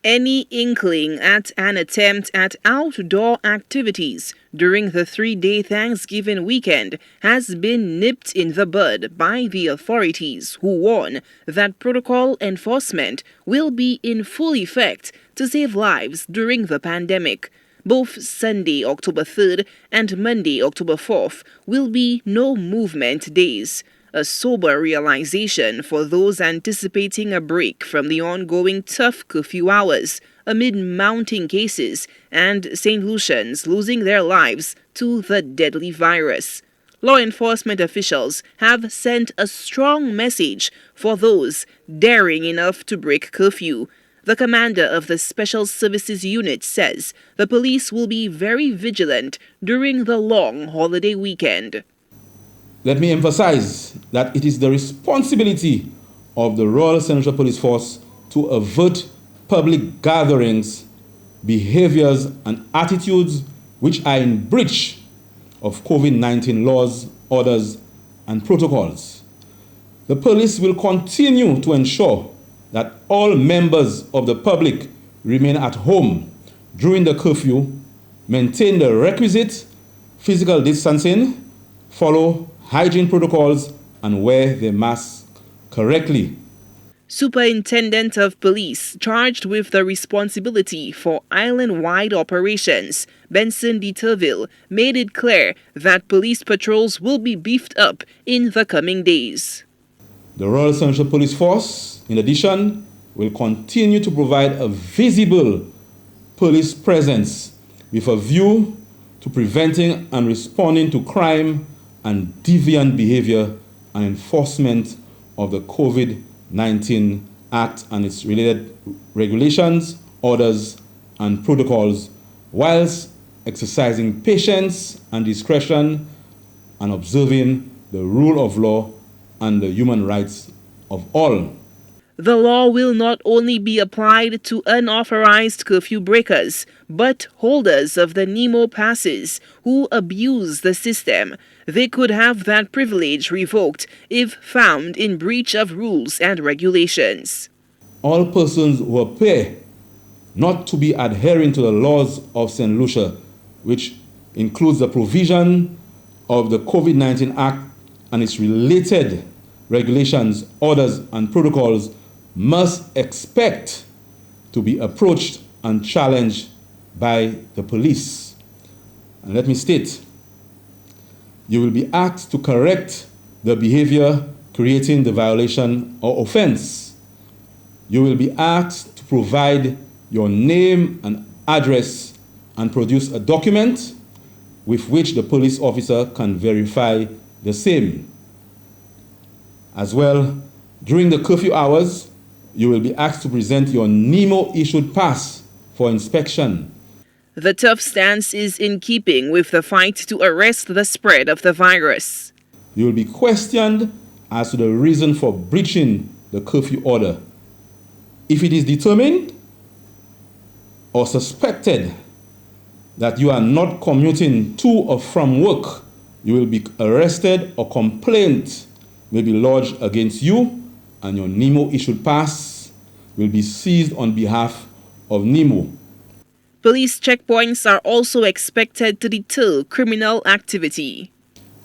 Any inkling at an attempt at outdoor activities during the 3-day Thanksgiving weekend has been nipped in the bud by the authorities, who warn that protocol enforcement will be in full effect to save lives during the pandemic. Both Sunday, October 3rd and Monday, October 4th will be no movement days. A sober realization for those anticipating a break from the ongoing tough curfew hours amid mounting cases and St. Lucians losing their lives to the deadly virus. Law enforcement officials have sent a strong message for those daring enough to break curfew. The commander of the Special Services Unit says the police will be very vigilant during the long holiday weekend. Let me emphasize that it is the responsibility of the Royal St. Lucia Police Force to avert public gatherings, behaviors, and attitudes which are in breach of COVID-19 laws, orders, and protocols. The police will continue to ensure that all members of the public remain at home during the curfew, maintain the requisite physical distancing, follow hygiene protocols, and wear their masks correctly. Superintendent of Police charged with the responsibility for island-wide operations, Benson de Turville, made it clear that police patrols will be beefed up in the coming days. The Royal St. Lucia Police Force, in addition, will continue to provide a visible police presence with a view to preventing and responding to crime and deviant behavior and enforcement of the COVID-19 Act and its related regulations, orders, and protocols, whilst exercising patience and discretion and observing the rule of law and the human rights of all. The law will not only be applied to unauthorized curfew breakers, but holders of the NEMO passes who abuse the system. They could have that privilege revoked if found in breach of rules and regulations. All persons who appear not to be adhering to the laws of St. Lucia, which includes the provision of the COVID-19 Act and its related regulations, orders, and protocols, must expect to be approached and challenged by the police. And let me state, you will be asked to correct the behavior creating the violation or offense. You will be asked to provide your name and address and produce a document with which the police officer can verify the same. As well, during the curfew hours, you will be asked to present your NEMO-issued pass for inspection. The tough stance is in keeping with the fight to arrest the spread of the virus. You will be questioned as to the reason for breaching the curfew order. If it is determined or suspected that you are not commuting to or from work, you will be arrested or complaint may be lodged against you, and your NEMO-issued pass will be seized on behalf of NEMO. Police checkpoints are also expected to deter criminal activity.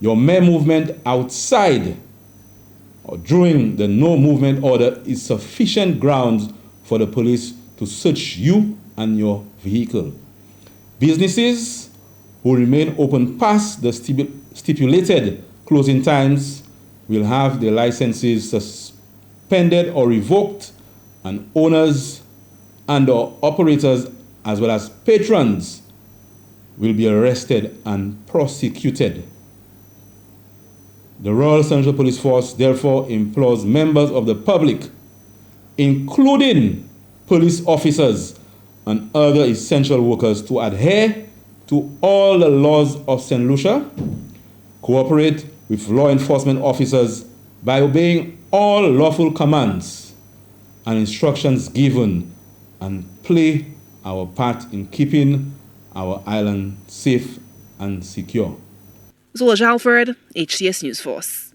Your mere movement outside or during the no movement order is sufficient grounds for the police to search you and your vehicle. Businesses who remain open past the stipulated closing times will have their licenses suspended or revoked, and owners and/or operators as well as patrons will be arrested and prosecuted. The Royal St. Lucia Police Force therefore implores members of the public, including police officers and other essential workers, to adhere to all the laws of St. Lucia, cooperate with law enforcement officers by obeying all lawful commands and instructions given, and play our part in keeping our island safe and secure. Zola Alfred, HCS News Force.